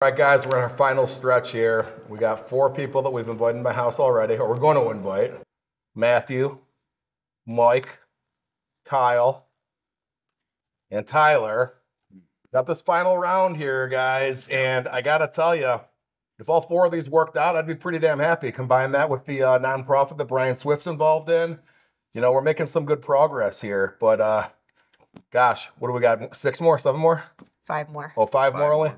All right, guys, we're in our final stretch here. We got 4 people that we've invited in my house already, or we're going to invite. Matthew, Mike, Kyle, and Tyler. Got this final round here, guys, and I got to tell you, if all 4 of these worked out, I'd be pretty damn happy. Combine that with the nonprofit that Brian Swift's involved in. You know, we're making some good progress here, but gosh, what do we got? 6 more, 7 more? 5 more. Oh, 5 more only?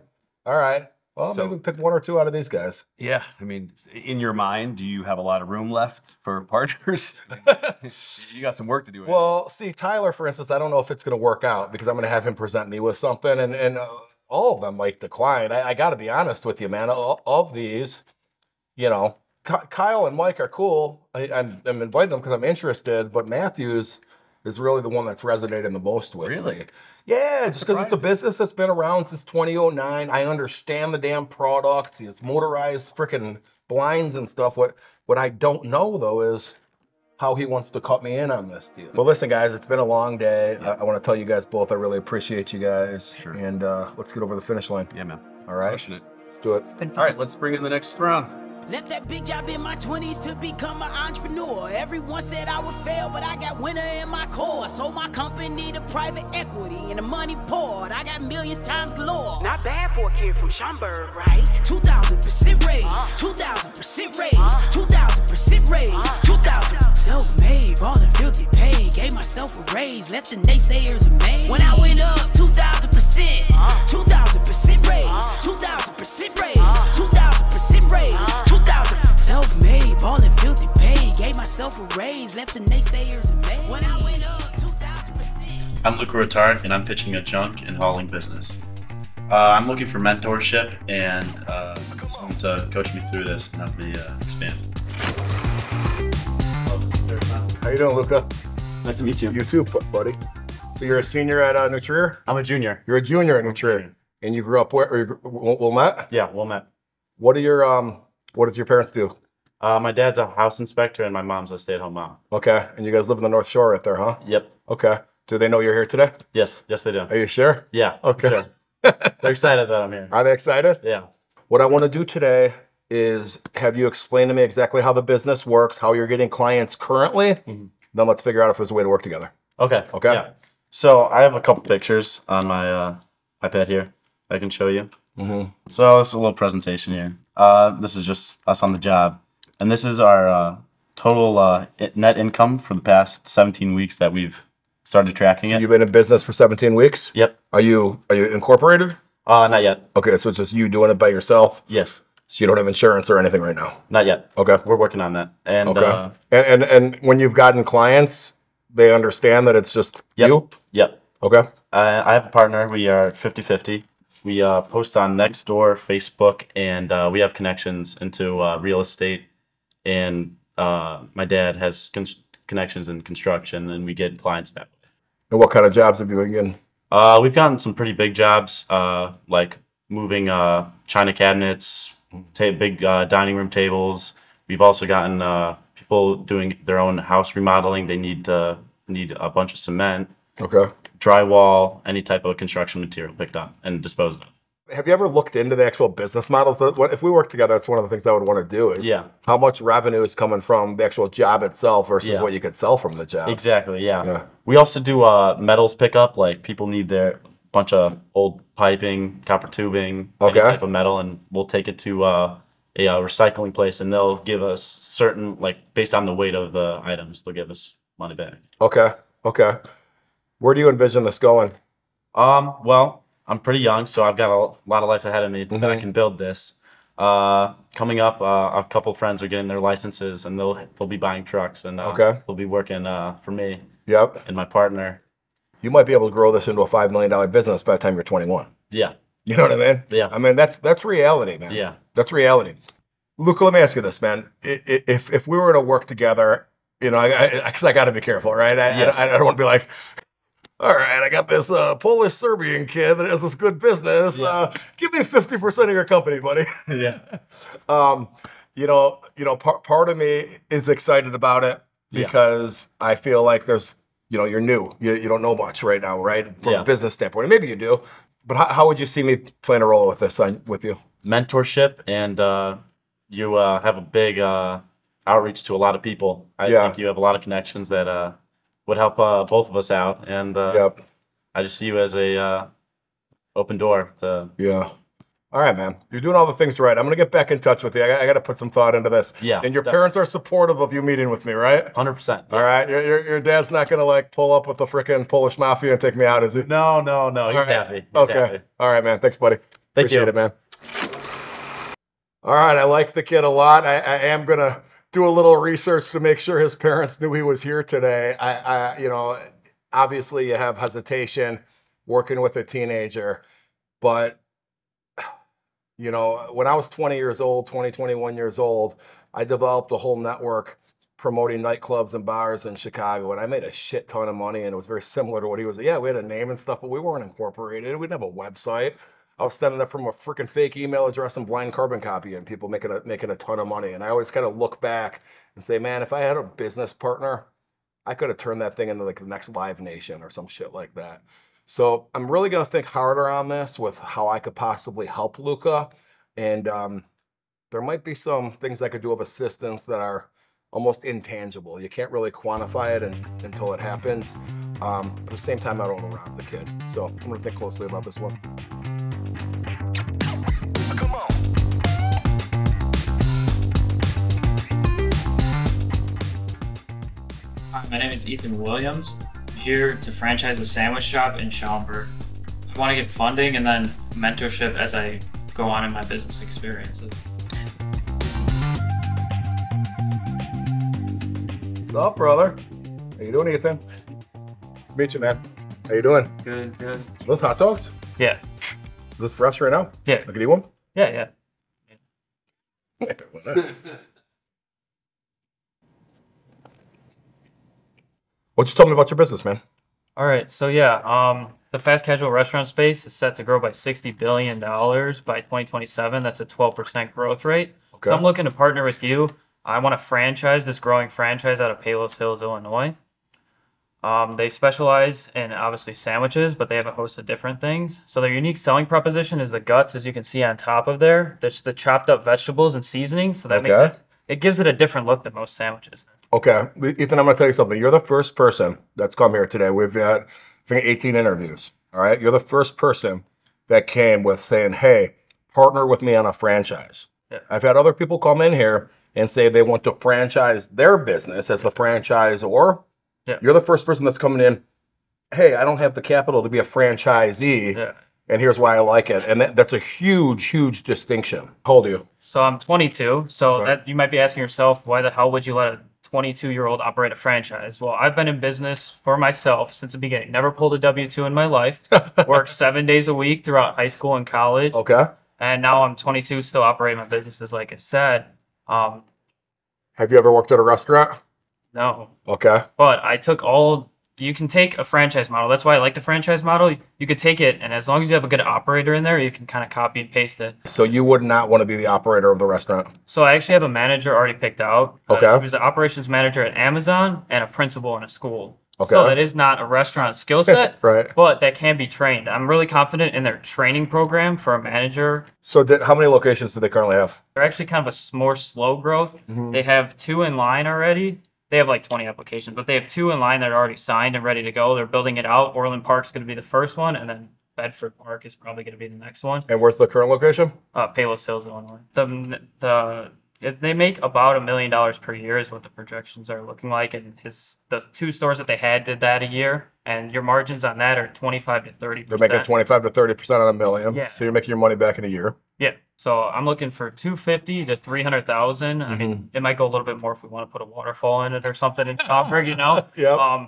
All right. Well, maybe pick 1 or 2 out of these guys. Yeah, I mean, in your mind, do you have a lot of room left for partners? You got some work to do. Well, see, Tyler, for instance, I don't know if it's going to work out because I'm going to have him present me with something, and all of them might decline. I got to be honest with you, man. All of these, you know, Kyle and Mike are cool. I'm inviting them because I'm interested, but Matthews is really the one that's resonating the most with me. Yeah, just because it's a business that's been around since 2009. I understand the damn product. It's motorized freaking blinds and stuff. What I don't know, though, is how he wants to cut me in on this deal. Well, listen, guys, it's been a long day. Yeah. I want to tell you guys both I really appreciate you guys. Sure. And let's get over the finish line. Yeah, man. All right? Pushing it. Let's do it. It's been fun. All right, let's bring in the next round. Left that big job in my 20s to become an entrepreneur. Everyone said I would fail, but I got winner in my core. Sold my company to private equity and the money poured. I got millions times galore. Not bad for a kid from Schaumburg, right? 2,000% raise, 2,000% raise, 2,000% raise, 2,000. Self-made, ballin' filthy paid. Gave myself a raise, left the naysayers amazed. When I went up 2,000%, 2,000% raise, 2,000% raise, 2,000% raise. Self-made, ballin' filthy paid. Gave myself a raise, left the naysayers amazed. When I went up 2,000%. I'm Luca Rotark, and I'm pitching a junk and hauling business. I'm looking for mentorship and someone to coach me through this and help me expand. How you doing, Luca? Nice to meet you. You too, buddy. So you're a senior at New Trier? I'm a junior. You're a junior at New Trier. And you grew up where? Wilmette? Yeah, Wilmette. What does your parents do? My dad's a house inspector and my mom's a stay-at-home mom. Okay, and you guys live in the North Shore right there, huh? Yep. Okay. Do they know you're here today? Yes, they do. Are you sure? Yeah. Okay. Sure. They're excited that I'm here. Are they excited? Yeah. What I want to do today is have you explain to me exactly how the business works, how you're getting clients currently. Mm-hmm. Then let's figure out if there's a way to work together. Okay. Okay. Yeah. So I have a couple pictures on my iPad here I can show you. Mm-hmm. So this is a little presentation here. This is just us on the job. And this is our total net income for the past 17 weeks that we've started tracking it. You've been in business for 17 weeks? Yep. Are you incorporated? Not yet. Okay, so it's just you doing it by yourself? Yes. So you don't have insurance or anything right now? Not yet. Okay. We're working on that. And, okay. And when you've gotten clients, they understand that it's just you? Yep. Okay. I have a partner. We are 50-50. We post on Nextdoor, Facebook, and we have connections into real estate. And my dad has connections in construction, and we get clients that way. And what kind of jobs have you been getting? We've gotten some pretty big jobs, like moving china cabinets, big dining room tables. We've also gotten people doing their own house remodeling. They need a bunch of cement. Okay. Drywall, any type of construction material picked up and disposed of. Have you ever looked into the actual business models? If we work together, that's one of the things I would want to do is how much revenue is coming from the actual job itself versus what you could sell from the job. Exactly, yeah. We also do metals pickup, like people need their bunch of old piping, copper tubing, any type of metal, and we'll take it to a recycling place, and they'll give us certain, like based on the weight of the items, they'll give us money back. Okay. Where do you envision this going? Well, I'm pretty young, so I've got a lot of life ahead of me that I can build this. Coming up, a couple friends are getting their licenses, and they'll be buying trucks, and they'll be working for me. Yep. And my partner. You might be able to grow this into a $5 million business by the time you're 21. Yeah. You know what I mean? Yeah. I mean that's reality, man. Yeah. That's reality. Luca, let me ask you this, man. If we were to work together, you know, because I got to be careful, right? I don't want to be like, all right, I got this Polish Serbian kid that has this good business. Give me 50% of your company, buddy. Yeah. Part of me is excited about it because I feel like there's, you're new. You don't know much right now, right? From a business standpoint. Maybe you do. But how would you see me playing a role with this with you? mentorship, and you have a big outreach to a lot of people. I think you have a lot of connections that would help both of us out, and I just see you as a open door. All right, man. You're doing all the things right. I'm going to get back in touch with you. I got to put some thought into this. Yeah. And your parents are supportive of you meeting with me, right? 100%. All right. Your dad's not going to like pull up with the freaking Polish mafia and take me out, is he? No. He's happy. He's happy. All right, man. Thanks, buddy. Appreciate it, man. All right. I like the kid a lot. I am going to do a little research to make sure his parents knew he was here today. You know, obviously you have hesitation working with a teenager, but you know, when I was 20 years old, 21 years old, I developed a whole network promoting nightclubs and bars in Chicago, and I made a shit ton of money, and it was very similar to what he was. Yeah, we had a name and stuff, but we weren't incorporated. We didn't have a website. I was sending it from a freaking fake email address and blind carbon copy, and people making a ton of money. And I always kind of look back and say, man, if I had a business partner, I could have turned that thing into like the next Live Nation or some shit like that. So I'm really going to think harder on this with how I could possibly help Luca. And there might be some things I could do of assistance that are almost intangible. You can't really quantify it until it happens. At the same time, I don't want to rob the kid. So I'm going to think closely about this one. Come on. Hi, my name is Ethan Williams. Here to franchise a sandwich shop in Schaumburg. I want to get funding and then mentorship as I go on in my business experiences. What's up, brother? How you doing, Ethan? Nice to meet you, man. How you doing? Good. Those hot dogs? Yeah. Is this fresh right now? Yeah. I can eat one? Yeah. What you tell me about your business, man? All right. So the fast casual restaurant space is set to grow by $60 billion by 2027. That's a 12% growth rate. Okay. So I'm looking to partner with you. I want to franchise this growing franchise out of Palos Hills, Illinois. They specialize in obviously sandwiches, but they have a host of different things. So their unique selling proposition is the guts, as you can see on top of there. That's the chopped up vegetables and seasonings. So that it gives it a different look than most sandwiches. Okay, Ethan, I'm going to tell you something. You're the first person that's come here today. We've had, I think, 18 interviews. All right, you're the first person that came with saying, "Hey, partner with me on a franchise." Yeah. I've had other people come in here and say they want to franchise their business as the franchisor. Yeah. You're the first person that's coming in. Hey, I don't have the capital to be a franchisee. Yeah. And here's why I like it. And that's a huge distinction. How old are you? So I'm 22. So that you might be asking yourself, why the hell would you let a 22-year-old operate a franchise? Well, I've been in business for myself since the beginning. Never pulled a W-2 in my life. Worked 7 days a week throughout high school and college. Okay. And now I'm 22, still operating my businesses, like I said. Have you ever worked at a restaurant? No. Okay. But I took you can take a franchise model. That's why I like the franchise model. You could take it, and as long as you have a good operator in there, you can kind of copy and paste it. So you would not want to be the operator of the restaurant? So I actually have a manager already picked out. Okay. He was an operations manager at Amazon and a principal in a school. Okay. So that is not a restaurant skill set, right? But that can be trained. I'm really confident in their training program for a manager. So how many locations do they currently have? They're actually kind of a more slow growth. Mm-hmm. They have 2 in line already. They have like 20 applications, but they have 2 in line that are already signed and ready to go. They're building it out. Orland Park's going to be the first one, and then Bedford Park is probably going to be the next one. And where's the current location? Palos Hills, Illinois. They make about $1 million per year is what the projections are looking like, and the 2 stores that they had did that a year, and your margins on that are 25 to 30%. They're making 25 to 30% on $1 million. Yeah. So you're making your money back in a year. Yeah. So I'm looking for 250 to 300,000. I mean, it might go a little bit more if we want to put a waterfall in it or something in Schaumburg, you know. Yeah.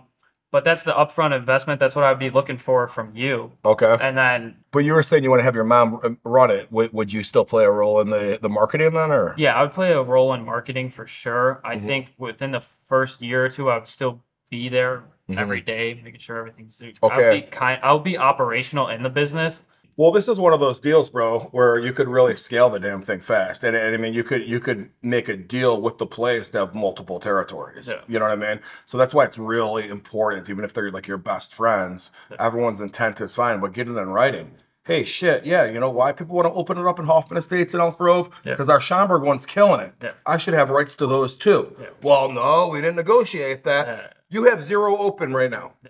But that's the upfront investment. That's what I'd be looking for from you. Okay. And then. But you were saying you want to have your mom run it. Would you still play a role in the marketing then, or? Yeah, I would play a role in marketing for sure. I think within the first year or 2, I would still be there every day, making sure everything's. Okay. I'll be operational in the business. Well, this is one of those deals, bro, where you could really scale the damn thing fast. And I mean, you could make a deal with the place to have multiple territories. Yeah. You know what I mean? So that's why it's really important, even if they're like your best friends, everyone's intent is fine, but get it in writing. hey, shit, yeah, you know why people want to open it up in Hoffman Estates in Elk Grove? Because our Schaumburg one's killing it. Yeah. I should have rights to those too. Yeah. Well, no, we didn't negotiate that. You have 0 open right now. Yeah.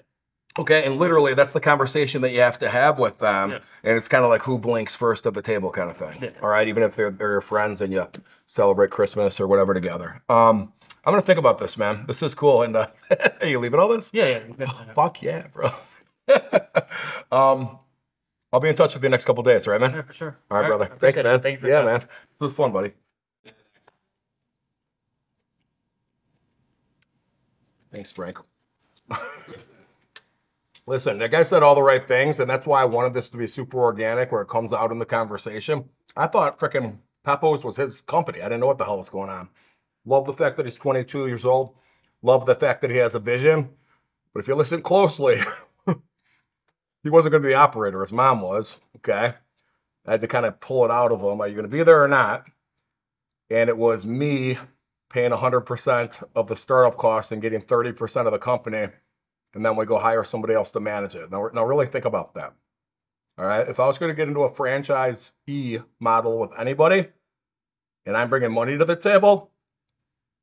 Okay, and literally that's the conversation that you have to have with them. Yeah. And it's kind of like who blinks first at the table kind of thing. Yeah. All right, even if they're your friends and you celebrate Christmas or whatever together. I'm going to think about this, man. This is cool. And are you leaving all this? Yeah. Oh, fuck yeah, bro. I'll be in touch with you the next couple of days, right, man? Yeah, for sure. All right, brother. Thanks, man. Thank you for your time. Man. It was fun, buddy. Thanks, Frank. Listen, that guy said all the right things, and that's why I wanted this to be super organic where it comes out in the conversation. I thought frickin' Papo's was his company. I didn't know what the hell was going on. Love the fact that he's 22 years old. Love the fact that he has a vision. But if you listen closely, he wasn't going to be the operator. His mom was, okay? I had to kind of pull it out of him. Are you going to be there or not? And it was me paying 100% of the startup costs and getting 30% of the company. And then we go hire somebody else to manage it. Now really think about that. All right? If I was going to get into a franchise-e model with anybody, and I'm bringing money to the table,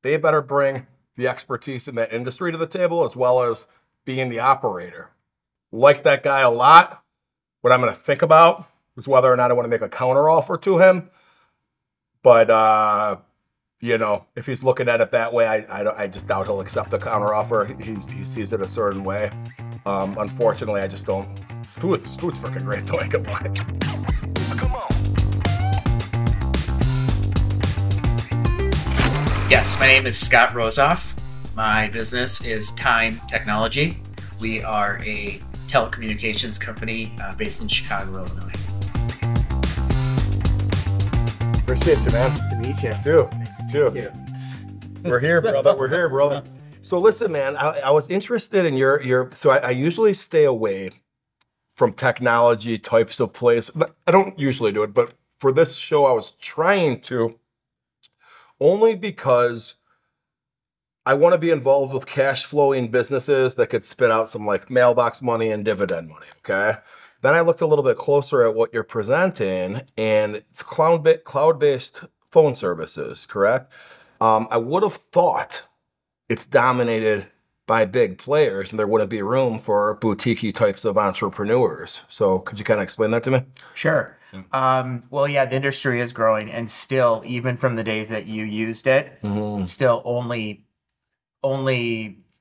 they better bring the expertise in that industry to the table as well as being the operator. Like that guy a lot. What I'm going to think about is whether or not I want to make a counteroffer to him. But, you know, if he's looking at it that way, I just doubt he'll accept the counteroffer. He sees it a certain way. Unfortunately, I just don't. Food's freaking great, though. I can lie. Come on. Yes, my name is Scott Rosoff. My business is Time Technology. We are a telecommunications company based in Chicago, Illinois. Appreciate you, man. Nice to meet you. Too. Thank you. We're here, brother. We're here, brother. So listen, man, I was interested in your so I usually stay away from technology types of plays. I don't usually do it, but for this show, I was trying to, only because I want to be involved with cash flowing businesses that could spit out some like mailbox money and dividend money, okay? Then I looked a little bit closer at what you're presenting, and it's cloud-based phone services, correct? I would have thought it's dominated by big players, and there wouldn't be room for boutique types of entrepreneurs. So could you kind of explain that to me? Sure. Well, yeah, the industry is growing, and still, even from the days that you used it, still only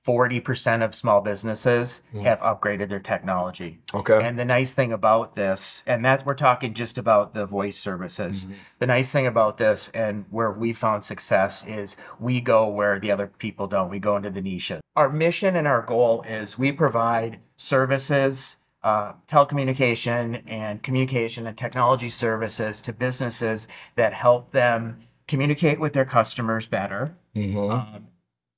40% of small businesses have upgraded their technology. Okay. And the nice thing about this, and that we're talking just about the voice services. The nice thing about this and where we found success is we go where the other people don't. We go into the niches. Our mission and our goal is we provide services, telecommunication and communication and technology services to businesses that help them communicate with their customers better,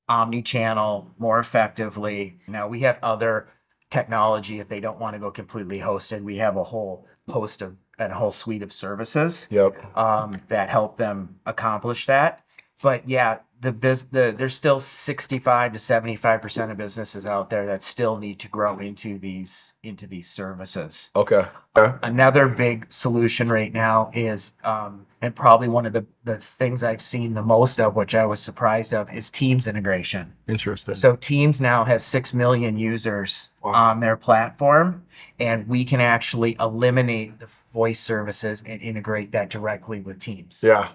omni-channel more effectively. Now we have other technology if they don't want to go completely hosted. We have a whole host of and a whole suite of services that help them accomplish that. But yeah, there's still 65 to 75% of businesses out there that still need to grow into these services. Okay. Another big solution right now is, and probably one of the things I've seen the most of, which I was surprised of, is Teams integration. Interesting. So Teams now has 6 million users on their platform, and we can actually eliminate the voice services and integrate that directly with Teams. Yeah.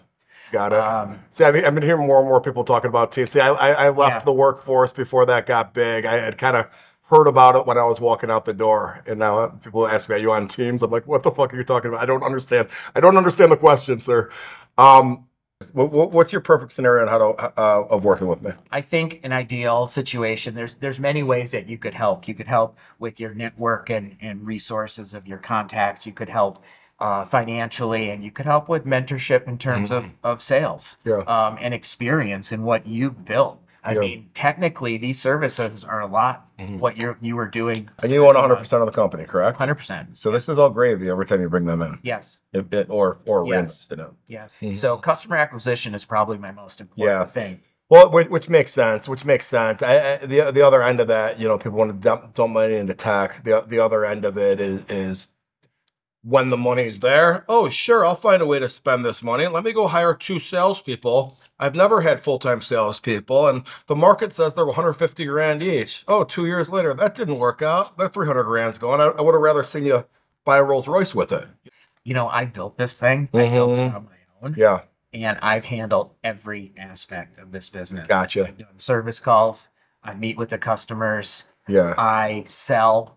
Got it. See, I've been hearing more and more people talking about Teams. See, I left the workforce before that got big. I had kind of heard about it when I was walking out the door, and now people ask me, "Are you on Teams?" I'm like, "What the fuck are you talking about? I don't understand. I don't understand the question, sir." What's your perfect scenario on how to of working with me? I think an ideal situation. There's many ways that you could help. You could help with your network and resources of your contacts. You could help financially, and you could help with mentorship in terms of sales and experience in what you've built. I mean, technically, these services are a lot what you were doing. And you own 100% of the company, correct? 100%. So this is all gravy every time you bring them in. Yes. Or reinvest in it. Yes. So customer acquisition is probably my most important thing. Well, which makes sense. The other end of that, you know, people want to dump money into tech. The other end of it is When the money's there, oh, sure, I'll find a way to spend this money. Let me go hire 2 salespeople. I've never had full-time salespeople, and the market says they're 150 grand each. Oh, 2 years later, that didn't work out. That 300 grand's gone. I would have rather seen you buy a Rolls Royce with it. You know, I built this thing. I built it on my own. Yeah. And I've handled every aspect of this business. Gotcha. I'm doing service calls. I meet with the customers. Yeah. I sell.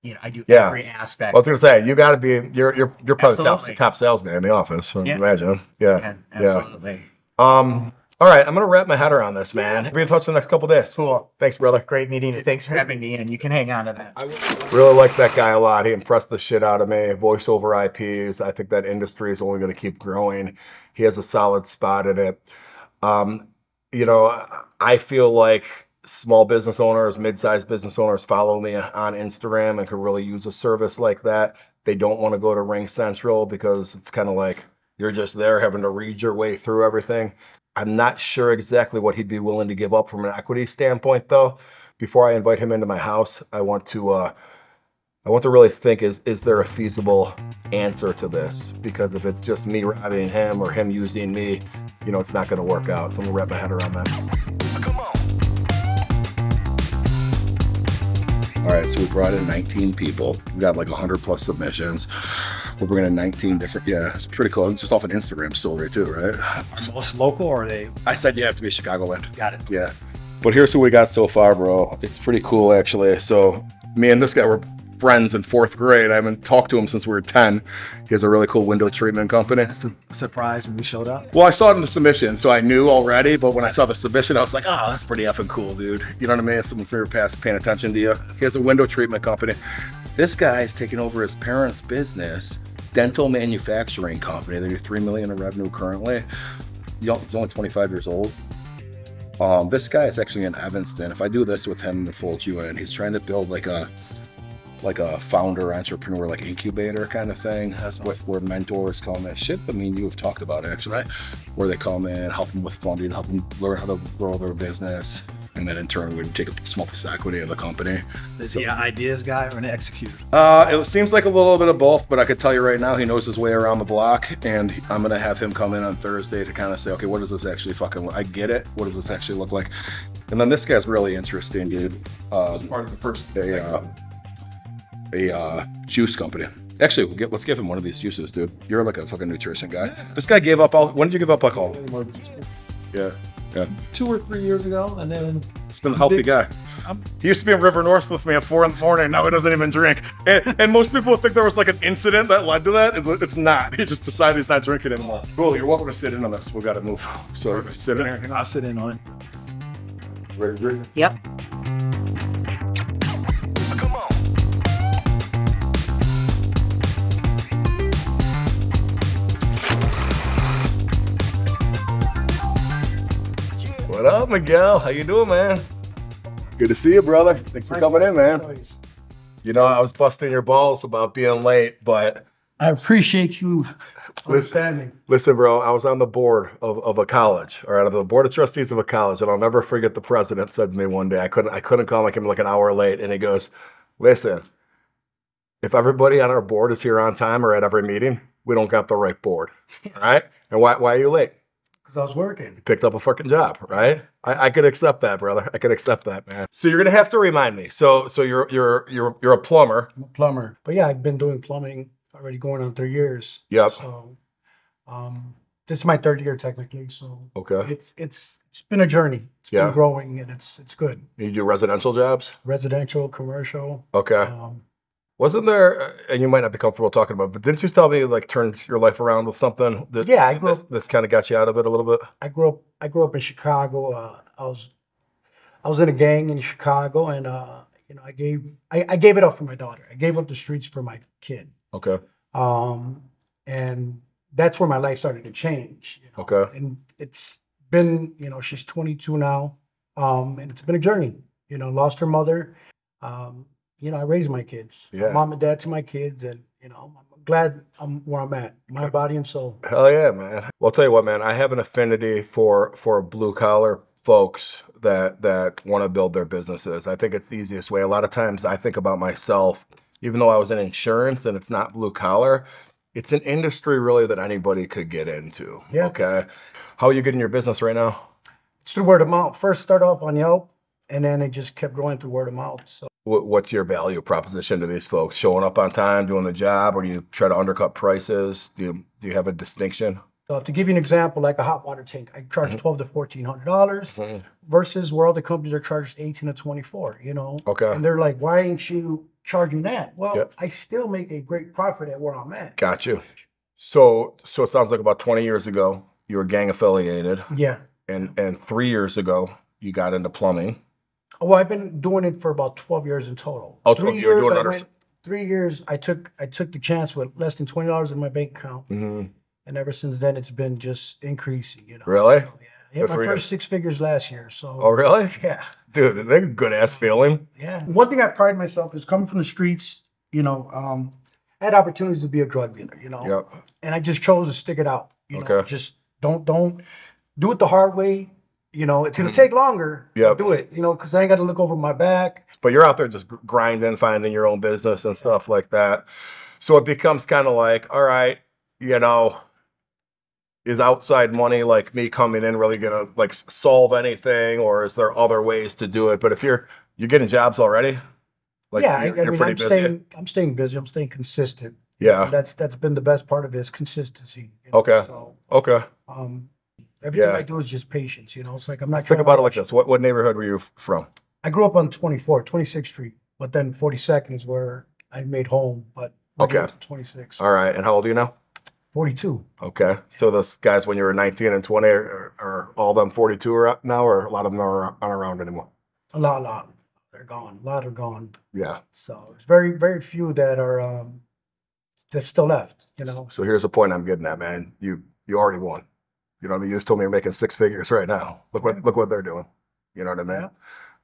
You know, I do every aspect. I was gonna say, you got to be. You're probably Absolutely. top sales guy in the office. I imagine. Yeah. Absolutely. All right, I'm gonna wrap my head around this, man. Be in touch in the next couple days. Cool. Thanks, brother. Great meeting you. Thanks for having me, and you can hang on to that. I really like that guy a lot. He impressed the shit out of me. Voice over IPs. I think that industry is only going to keep growing. He has a solid spot in it. You know, I feel like small business owners, mid-sized business owners follow me on Instagram and can really use a service like that. They don't want to go to Ring Central because it's kind of like you're just there having to read your way through everything. I'm not sure exactly what he'd be willing to give up from an equity standpoint, though. Before I invite him into my house, I want to really think: is there a feasible answer to this? Because if it's just me robbing him or him using me, you know, it's not going to work out. So I'm gonna wrap my head around that. Come on. All right, so we brought in 19 people. We got like 100 plus submissions. We're bringing in 19 different, it's pretty cool. It's just off an Instagram story too, right? Most local, or are they? I said you have to be Chicagoland. Got it. Yeah. But here's who we got so far, bro. It's pretty cool, actually. So me and this guy were friends in 4th grade. I haven't talked to him since we were 10. He has a really cool window treatment company. That's a surprise when we showed up. Well, I saw it in the submission, so I knew already. But when I saw the submission, I was like, oh, that's pretty effing cool, dude. You know what I mean? Someone from your past paying attention to you. He has a window treatment company. This guy is taking over his parents' business, dental manufacturing company. They do $3 million in revenue currently. He's only 25 years old. This guy is actually in Evanston. If I do this with him, I'm gonna fold you in. He's trying to build like a founder, entrepreneur, like incubator kind of thing, where mentors come in. Shit, I mean, you have talked about it actually, where they come in, help them with funding, help them learn how to grow their business, and then in turn we would take a small piece of equity of the company. Is he an ideas guy or an executor? It seems like a little bit of both, but I could tell you right now, he knows his way around the block, and I'm gonna have him come in on Thursday to kind of say, okay, what does this actually I get it. What does this actually look like? And then this guy's really interesting, dude. Part of the first. A juice company. Actually, let's give him one of these juices, dude. You're like a fucking nutrition guy. This guy gave up when did you give up alcohol? Yeah. 2 or 3 years ago, and then he's been a healthy guy. He used to be in River North with me at 4 in the morning. Now he doesn't even drink. And most people think there was like an incident that led to that. It's not. He just decided he's not drinking anymore. Cool. You're welcome to sit in on this. We got to move. So sit in here. I'll sit in on it. Ready to drink? Yep. What up, Miguel? How you doing, man? Good to see you, brother. Thanks for coming in, man. You know, I was busting your balls about being late, but I appreciate you understanding. Listen, bro, I was on the board of a college, or out of the board of trustees of a college, and I'll never forget the president said to me one day, I couldn't come, I came like an hour late, and he goes, listen, if everybody on our board is here on time or at every meeting, we don't got the right board, all right? And why are you late? Because I was working. You picked up a fucking job, right? I could accept that, brother. I could accept that, man. So you're gonna have to remind me. So you're a plumber. I'm a plumber. But yeah, I've been doing plumbing already going on 3 years. Yep. So this is my 3rd year technically. So okay. It's been a journey. It's been growing, and it's good. You do residential jobs? Residential, commercial. Okay. Wasn't there, and you might not be comfortable talking about, but didn't you tell me like turned your life around with something? Yeah, I grew up. This kind of got you out of it a little bit. I grew up in Chicago. I was in a gang in Chicago, and you know, I gave it up for my daughter. I gave up the streets for my kid. Okay. And that's where my life started to change. You know? Okay. And it's been, you know, she's 22 now, and it's been a journey. You know, lost her mother. You know, I raised my kids. Yeah. Mom and dad to my kids, and you know, I'm glad I'm where I'm at, my body and soul. Hell yeah, man. Well, I'll tell you what, man. I have an affinity for blue collar folks that want to build their businesses. I think it's the easiest way. A lot of times I think about myself even though I was in insurance and it's not blue collar, it's an industry really that anybody could get into. Yeah. Okay. How are you getting your business right now? It's through word of mouth. First start off on Yelp, and then it just kept growing through word of mouth. So What's your value proposition to these folks? Showing up on time, doing the job, or do you try to undercut prices? Do you have a distinction? to give you an example, like a hot water tank, I charge $1,200 to $1,400 versus where other companies are charged 18 to 24. You know. Okay. And they're like, "Why ain't you charging that?" Well, Yep. I still make a great profit at where I'm at. Got you. So it sounds like about 20 years ago you were gang affiliated, Yeah. and 3 years ago you got into plumbing. Well, I've been doing it for about 12 years in total. Oh, 3 you were years, doing I other. went, 3 years, I took the chance with less than $20 in my bank account, Mhm. and ever since then it's been just increasing. You know. Really? So, yeah, I hit Good my for you. first 6 figures last year. So. Oh, really? Yeah. Dude, they're a good ass feeling. Yeah. One thing I pride myself is coming from the streets. You know, I had opportunities to be a drug dealer. You know. Yep. And I just chose to stick it out. You know, Okay. just don't do it the hard way. You know, it's gonna take longer. Yep. Do it. You know, because I ain't got to look over my back. But you're out there just grinding, finding your own business and stuff like that. So it becomes kind of like, all right, you know, is outside money like me coming in really gonna like solve anything, or is there other ways to do it? But if you're getting jobs already, like Yeah, you're, I you're mean, pretty busy. I'm staying busy. I'm staying consistent. Yeah. And that's been the best part of it is consistency. You know? Okay. So Okay. everything Yeah. I do is just patience. You know, it's like I'm not. Let's think trying about to it like rush. this. What neighborhood were you from? I grew up on 26th Street, but then 42nd is where I made home. But Okay. 26, All right. And how old are you now? 42. Okay. So those guys when you were 19 and 20 are all them 42 are now, or a lot of them aren't around anymore? A lot. They're gone. A lot are gone. Yeah. So it's very few that are that's still left. You know. So here's the point I'm getting at, man. You already won. You know what I mean? You just told me you're making 6 figures right now. Look what they're doing. You know what I mean?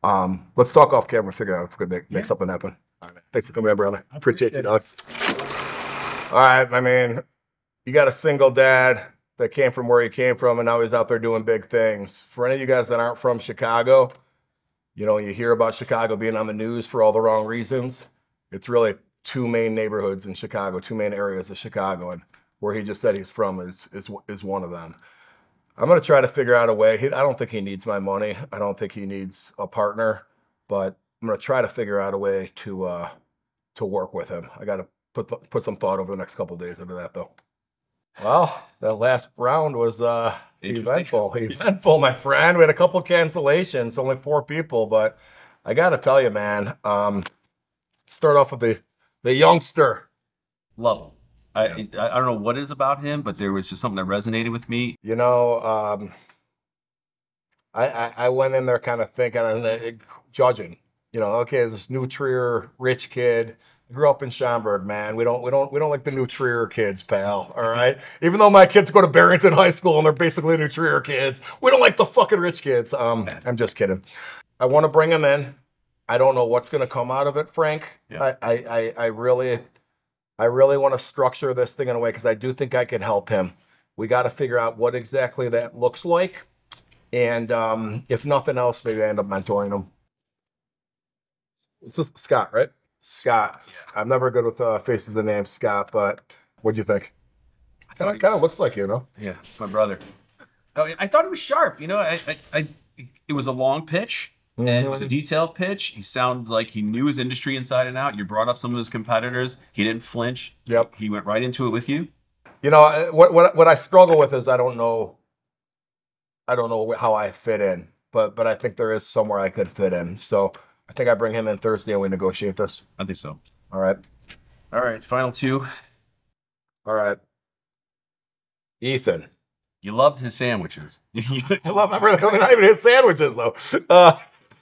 Yeah. Let's talk off camera, figure out if we could make Yeah. something happen. All right, man. Thanks for coming in, brother. I Appreciate you, appreciate dog. All right, I mean, you got a single dad that came from where he came from, and now he's out there doing big things. For any of you guys that aren't from Chicago, you know, you hear about Chicago being on the news for all the wrong reasons. It's really 2 main neighborhoods in Chicago, 2 main areas of Chicago, and where he just said he's from is one of them. I'm going to try to figure out a way. I don't think he needs my money. I don't think he needs a partner, but I'm going to try to figure out a way to work with him. I got to put some thought over the next couple of days into that, though. Well, that last round was eventful, my friend. We had a couple cancellations, only 4 people, but I got to tell you, man. Start off with the youngster. Love him. I don't know what it is about him, but there was just something that resonated with me. You know, I went in there kind of thinking and judging. You know, okay, this New Trier rich kid. I grew up in Schaumburg, man. We don't like the New Trier kids, pal. All right. Even though my kids go to Barrington High School and they're basically New Trier kids, we don't like the fucking rich kids. I'm just kidding. I want to bring them in. I don't know what's going to come out of it, Frank. Yeah. I really want to structure this thing in a way because I do think I can help him. We got to figure out what exactly that looks like. And if nothing else, maybe I end up mentoring him. This is Scott, right? Scott. Yeah. I'm never good with faces and names, Scott, but what'd you think? Kind of looks like you, know? Yeah, it's my brother. Oh, I thought he was sharp. You know, it was a long pitch. And it was a detailed pitch. He sounded like he knew his industry inside and out. You brought up some of his competitors. He didn't flinch. Yep. He went right into it with you. You know, what I struggle with is I don't know how I fit in, but I think there is somewhere I could fit in. So I think I bring him in Thursday and we negotiate this. I think so. All right. All right, final 2. All right. Ethan. You loved his sandwiches. I love everything. Not even his sandwiches, though.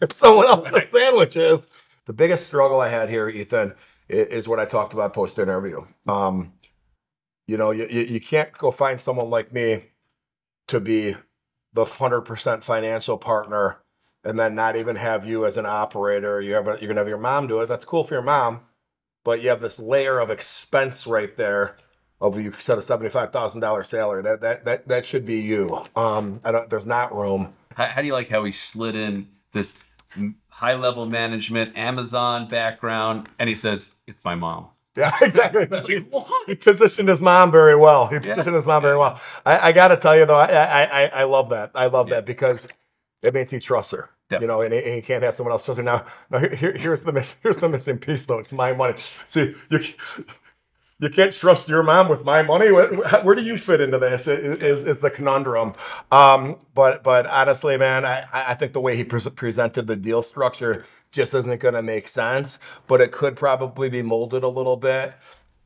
If someone else's sandwiches. The biggest struggle I had here, Ethan, is what I talked about post-interview. You know, you can't go find someone like me to be the 100% financial partner and then not even have you as an operator. You're going to have your mom do it. That's cool for your mom. But you have this layer of expense right there of, you said, a $75,000 salary. That should be you. There's not room. How do you like how he slid in this high-level management, Amazon background, and he says, it's my mom. Yeah, exactly. He positioned his mom very well. He positioned his mom very well. I got to tell you, though, I love that. I love that because it means he trusts her. You know, and he can't have someone else trust her. Now here's the missing piece, though. It's my money. See, you can't trust your mom with my money. Where do you fit into this? Is the conundrum. But honestly, man, I think the way he presented the deal structure just isn't going to make sense. But it could probably be molded a little bit.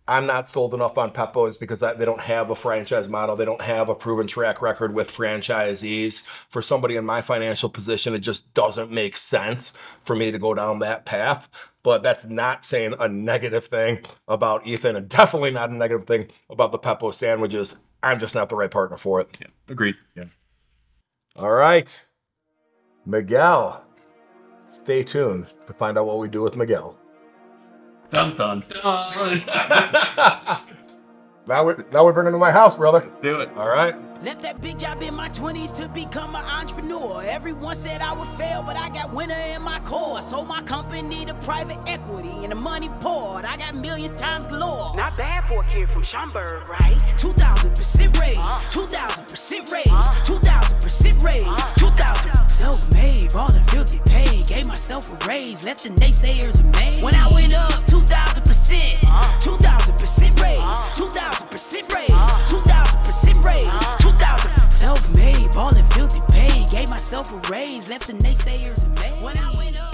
I'm not sold enough on Peppo's because they don't have a franchise model. They don't have a proven track record with franchisees. For somebody in my financial position, it just doesn't make sense for me to go down that path. But that's not saying a negative thing about Ethan, and definitely not a negative thing about the Peppo sandwiches. I'm just not the right partner for it. Yeah, agreed. Yeah. All right. Miguel. Stay tuned to find out what we do with Miguel. Dun, dun, dun. Now we're bringing to my house, brother. Let's do it. All right. Left that big job in my 20s to become an entrepreneur. Everyone said I would fail, but I got winner in my core. Sold my company to private equity and the money poured. I got millions times galore. Not bad for a kid from Schaumburg, right? 2,000% raise, 2,000% raise, 2,000% raise, 2,000. Self-made, ballin' filthy paid. Gave myself a raise, left the naysayers amazed. When I went up 2,000%, 2,000% raise, 2,000% raise, 2,000% raise, 2,000. Self-made, ballin' filthy paid. Gave myself a raise, left the naysayers amazed. When I went up.